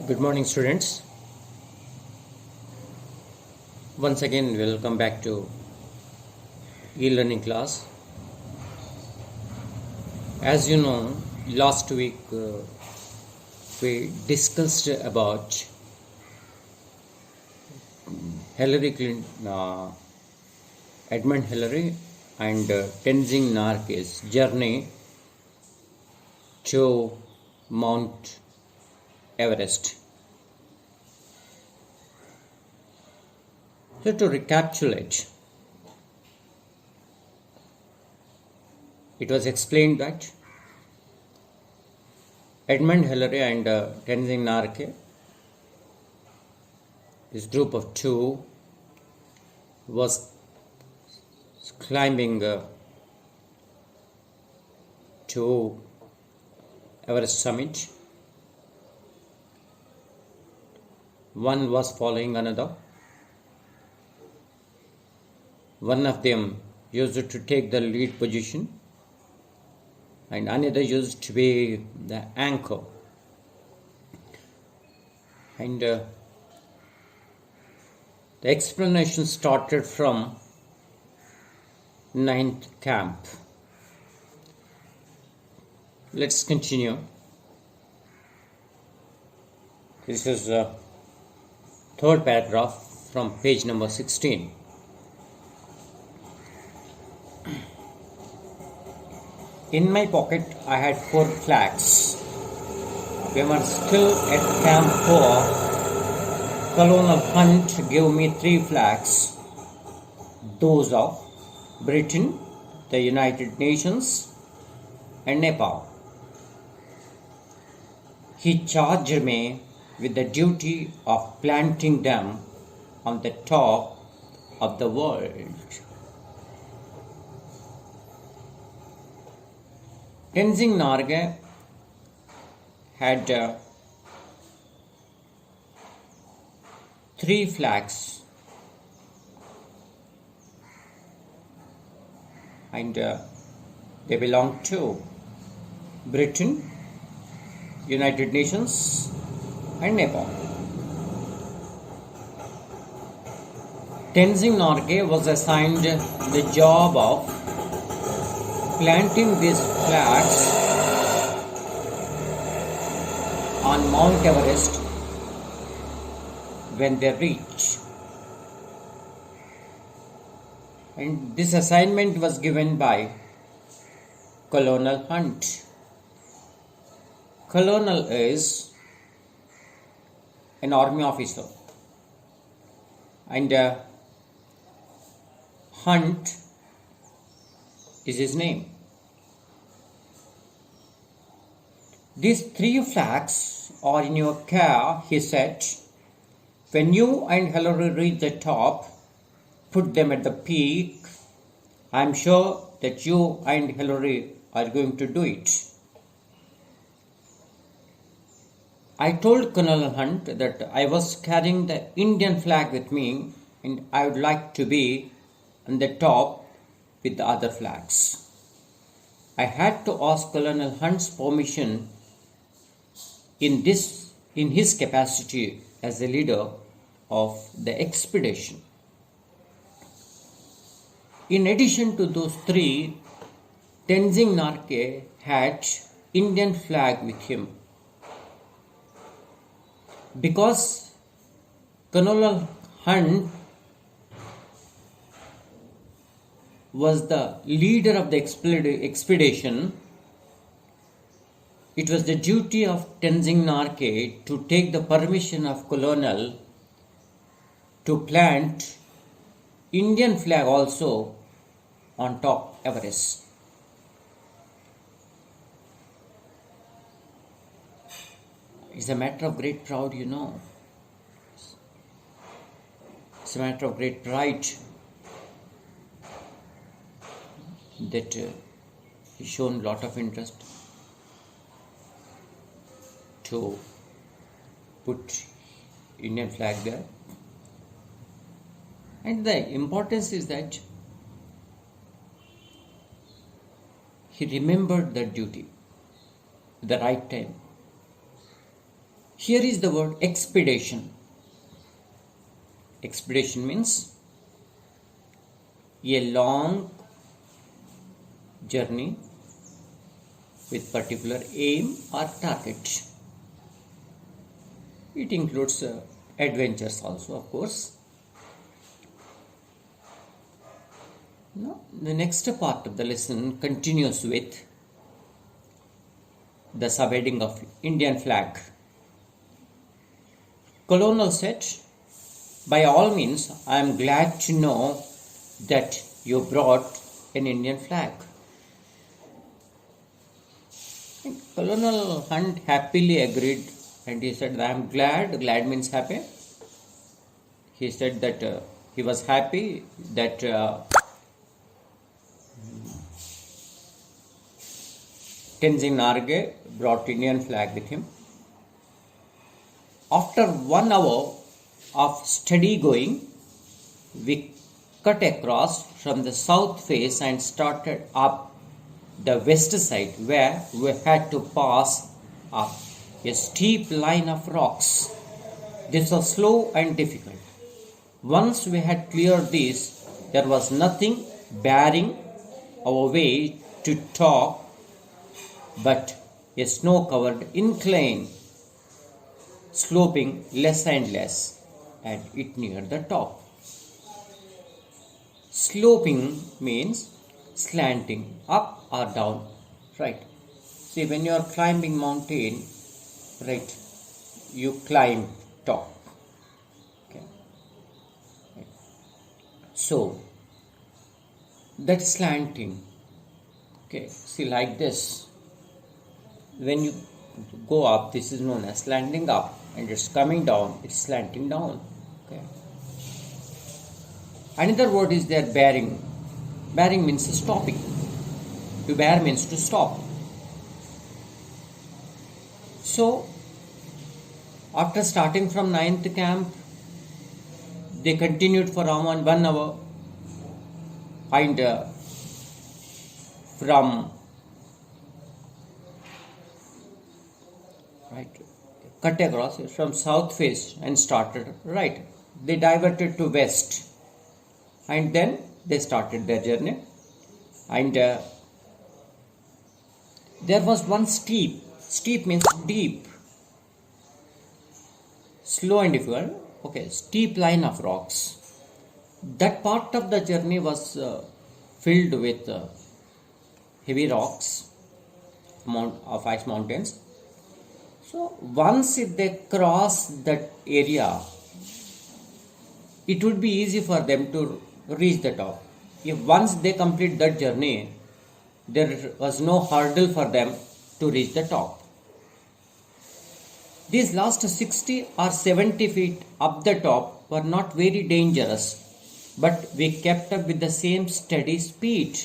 Good morning, students. Once again, welcome back to e-learning class. As you know, last week we discussed about Hillary Clinton, Edmund Hillary, and Tenzing Norgay's journey to Mount Everest. So to recapitulate, it was explained that Edmund Hillary and Tenzing Norgay, this group of two, was climbing to Everest summit. One was following another. One of them used to take the lead position and another used to be the anchor. And the explanation started from ninth camp. Let's continue. This is third paragraph from page number 16. In my pocket, I had 4 flags. We were still at Camp 4. Colonel Hunt gave me 3 flags, those of Britain, the United Nations, and Nepal. He charged me with the duty of planting them on the top of the world. Tenzing Norgay had 3 flags, and they belonged to Britain, United Nations, and Nepal. Tenzing Norgay was assigned the job of planting these flags on Mount Everest when they reach. And this assignment was given by Colonel Hunt. Colonel is an army officer, and Hunt is his name. These 3 flags are in your care, he said. When you and Hillary reach the top, put them at the peak. I am sure that you and Hillary are going to do it. I told Colonel Hunt that I was carrying the Indian flag with me and I would like to be on the top with the other flags. I had to ask Colonel Hunt's permission in his capacity as the leader of the expedition. In addition to those 3, Tenzing Norgay had Indian flag with him. Because Colonel Hunt was the leader of the expedition, it was the duty of Tenzing Norgay to take the permission of Colonel to plant Indian flag also on top Everest. It's a matter of great pride, you know. It's a matter of great pride that he's shown a lot of interest to put Indian flag there. And the importance is that he remembered that duty at the right time. Here is the word expedition. Expedition means a long journey with particular aim or target. It includes adventures also, of course. Now, the next part of the lesson continues with the subheading of Indian flag. Colonel said, "By all means, I am glad to know that you brought an Indian flag." And Colonel Hunt happily agreed and he said, "I am glad." Glad means happy. He said that he was happy that Tenzing Norgay brought Indian flag with him. After 1 hour of steady going, we cut across from the south face and started up the west side, where we had to pass up a steep line of rocks. This was slow and difficult. Once we had cleared this, there was nothing barring our way to top but a snow-covered incline, sloping less and less, and it near the top. Sloping means slanting up or down, right? See, when you are climbing mountain, right, you climb top. Okay. Right. So that slanting. Okay, see, like this. When you go up, this is known as slanting up, and it's coming down, it's slanting down. Okay. Another word is there, bearing. Bearing means stopping. To bear means to stop. So, after starting from 9th camp, they continued for around 1 hour, and cut across from south face and started right. They diverted to west, and then they started their journey. And there was one steep. Steep means deep, slow and difficult. Okay, steep line of rocks. That part of the journey was filled with heavy rocks of ice mountains. So once if they cross that area, it would be easy for them to reach the top. If once they complete that journey, there was no hurdle for them to reach the top. These last 60 or 70 feet up the top were not very dangerous, but we kept up with the same steady speed.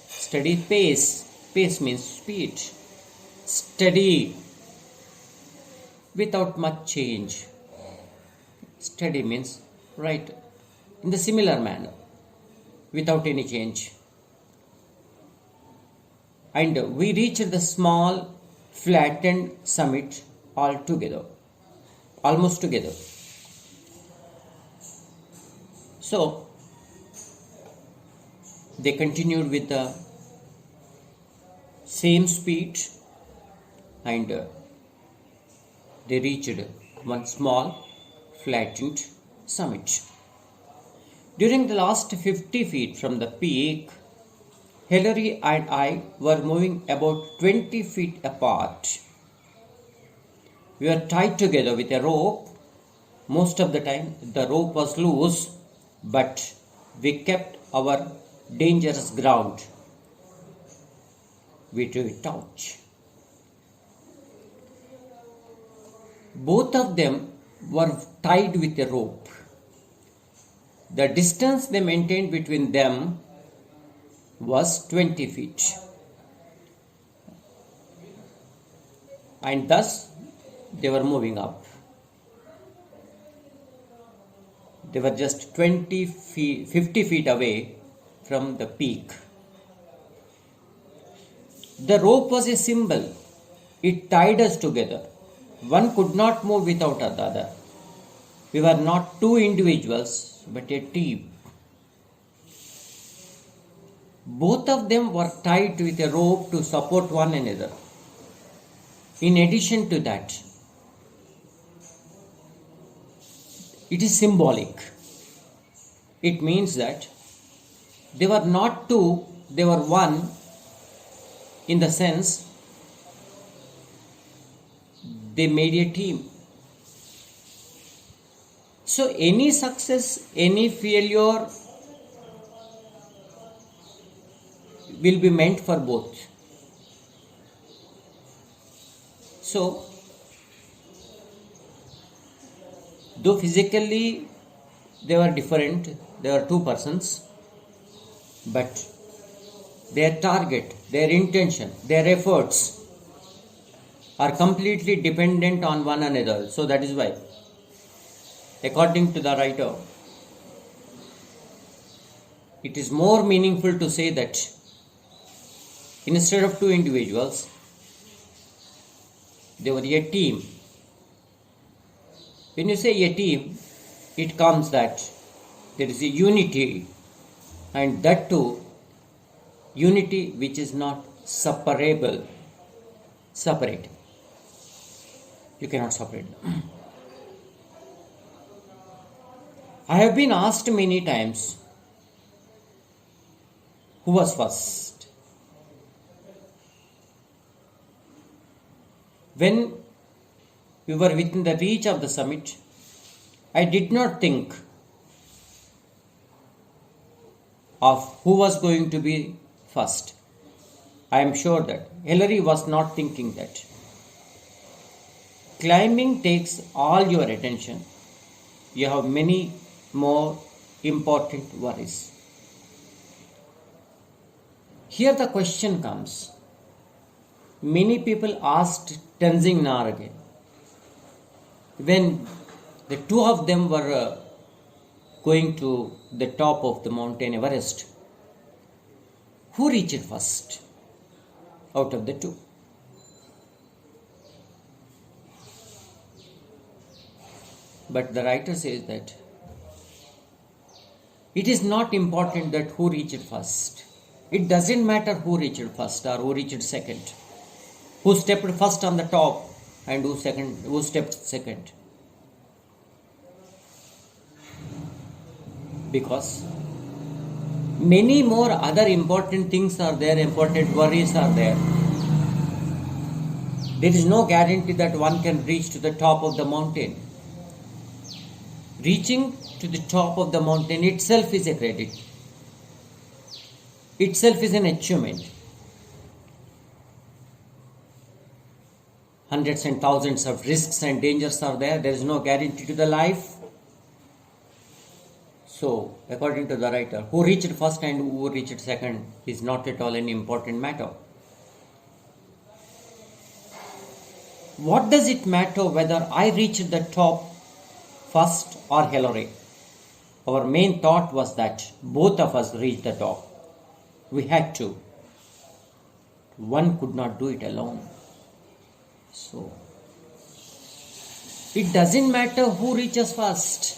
Steady pace. Pace means speed. Steady, without much change. Steady means right in the similar manner, without any change. And we reached the small flattened summit all together, almost together. So they continued with the same speed, and they reached one small flattened summit. During the last 50 feet from the peak, Hilary and I were moving about 20 feet apart. We were tied together with a rope. Most of the time the rope was loose, but we kept our dangerous ground. We drew it out. Both of them were tied with a rope. The distance they maintained between them was 20 feet. And thus they were moving up. They were just 50 feet away from the peak. The rope was a symbol. It tied us together. One could not move without the other. We were not two individuals, but a team. Both of them were tied with a rope to support one another. In addition to that, it is symbolic. It means that they were not two, they were one, in the sense they made a team. So any success, any failure will be meant for both. So, though physically they were different, they were two persons, but their target, their intention, their efforts are completely dependent on one another. So that is why, according to the writer, it is more meaningful to say that instead of two individuals, they were a team. When you say a team, it comes that there is a unity, and that too, unity which is not separate. You cannot separate them. I have been asked many times, who was first? When we were within the reach of the summit, I did not think of who was going to be first. I am sure that Hillary was not thinking that. Climbing takes all your attention. You have many more important worries. Here the question comes. Many people asked Tenzing Norgay, when the two of them were going to the top of the mountain Everest, who reached first out of the two? But the writer says that it is not important that who reached first. It doesn't matter who reached first or who reached second, who stepped first on the top and who stepped second. Because many more other important things are there, important worries are there. There is no guarantee that one can reach to the top of the mountain. Reaching to the top of the mountain itself is a credit. Itself is an achievement. Hundreds and thousands of risks and dangers are there. There is no guarantee to the life. So, according to the writer, who reached first and who reached second is not at all an important matter. What does it matter whether I reached the top first or Hillary? Our main thought was that both of us reached the top. We had to. One could not do it alone. So, it doesn't matter who reaches first.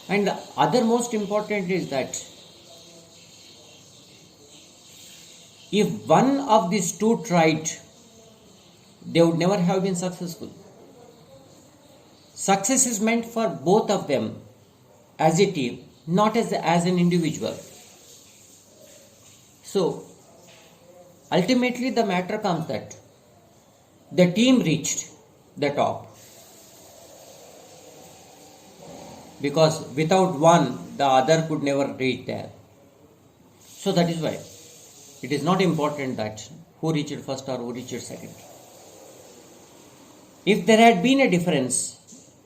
And the other most important is that if one of these two tried, they would never have been successful. Success is meant for both of them as a team, not as an individual. So, ultimately the matter comes that the team reached the top. Because without one, the other could never reach there. So that is why it is not important that who reached first or who reached second. If there had been a difference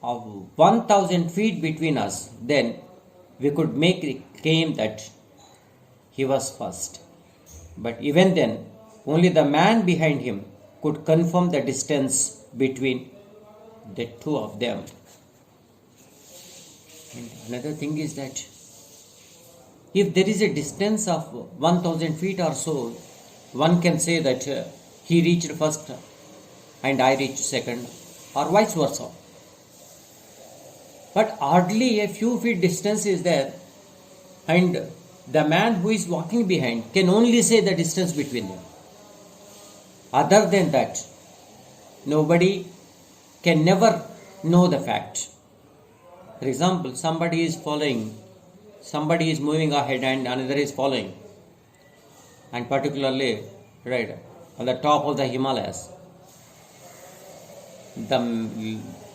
of 1,000 feet between us, then we could make a claim that he was first. But even then, only the man behind him could confirm the distance between the two of them. And another thing is that if there is a distance of 1,000 feet or so, one can say that he reached first and I reach second, or vice versa. But hardly a few feet distance is there, and the man who is walking behind can only say the distance between them. Other than that, nobody can never know the fact. For example, somebody is moving ahead and another is following, and particularly right on the top of the Himalayas. The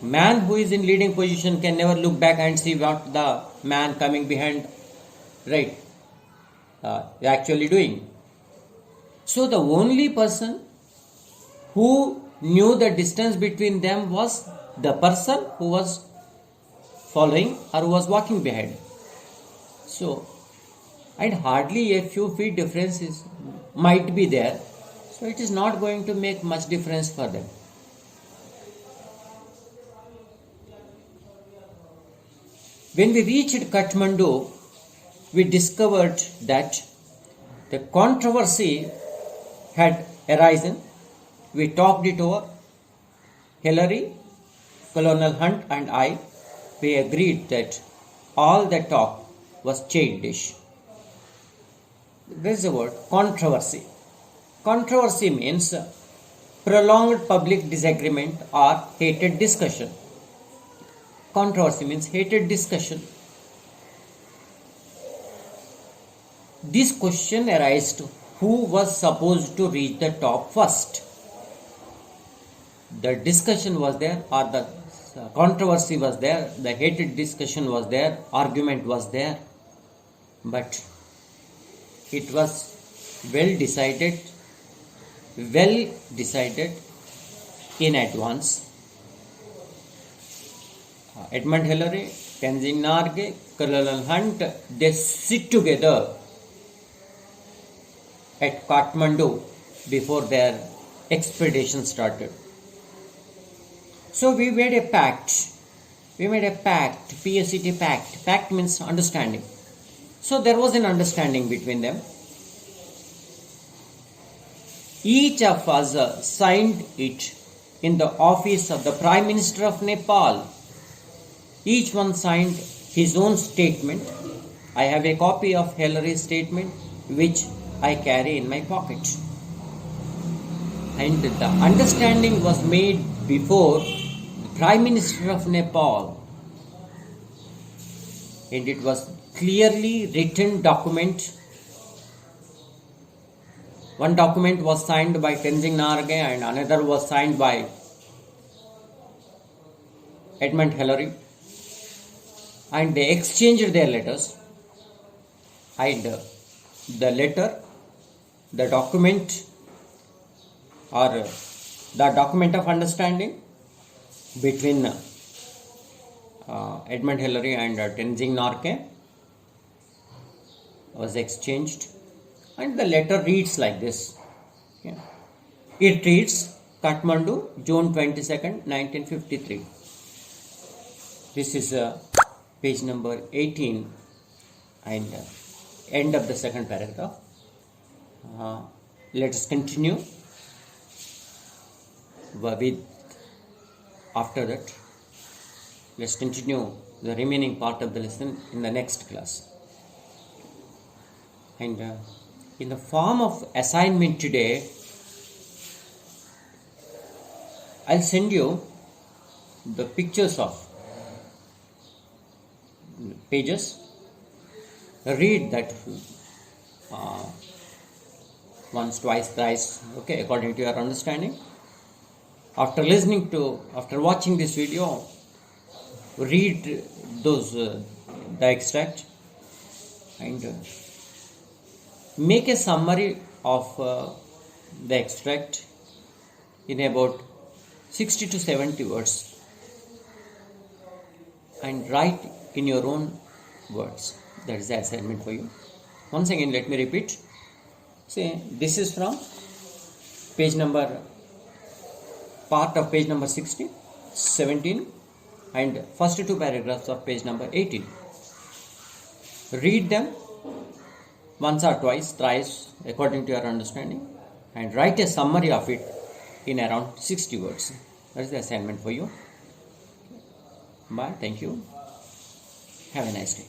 man who is in leading position can never look back and see what the man coming behind actually doing. So the only person who knew the distance between them was the person who was following or who was walking behind. So, and hardly a few feet differences might be there. So it is not going to make much difference for them. When we reached Kathmandu, we discovered that the controversy had arisen. We talked it over. Hillary, Colonel Hunt and I, we agreed that all the talk was childish. There is a word, controversy. Controversy means prolonged public disagreement or heated discussion. Controversy means heated discussion. This question arose: who was supposed to reach the top first? The discussion was there, or the controversy was there, the heated discussion was there, argument was there, but it was well decided in advance. Edmund Hillary, Tenzing Norgay, Colonel Hunt, they sit together at Kathmandu before their expedition started. So we made a pact. PSCT pact. Pact means understanding. So there was an understanding between them. Each of us signed it in the office of the Prime Minister of Nepal. Each one signed his own statement. I have a copy of Hillary's statement which I carry in my pocket. And the understanding was made before the Prime Minister of Nepal. And it was clearly written document. One document was signed by Tenzing Norgay and another was signed by Edmund Hillary. And they exchanged their letters. And the letter, the document or the document of understanding between Edmund Hillary and Tenzing Norgay was exchanged, and the letter reads like this. Okay. It reads: Kathmandu, June 22nd, 1953. This is page number 18 and end of the second paragraph. Let us continue with after that. Let's continue the remaining part of the lesson in the next class. And in the form of assignment today, I'll send you the pictures of pages. Read that once, twice, thrice, okay, according to your understanding. After watching this video, read those the extract and make a summary of the extract in about 60 to 70 words and write in your own words. That is the assignment for you. Once again, let me repeat. See, this is from part of page number 16, 17 and first two paragraphs of page number 18. Read them once or twice, thrice, according to your understanding, and write a summary of it in around 60 words. That is the assignment for you. Bye. Thank you. Have a nice day.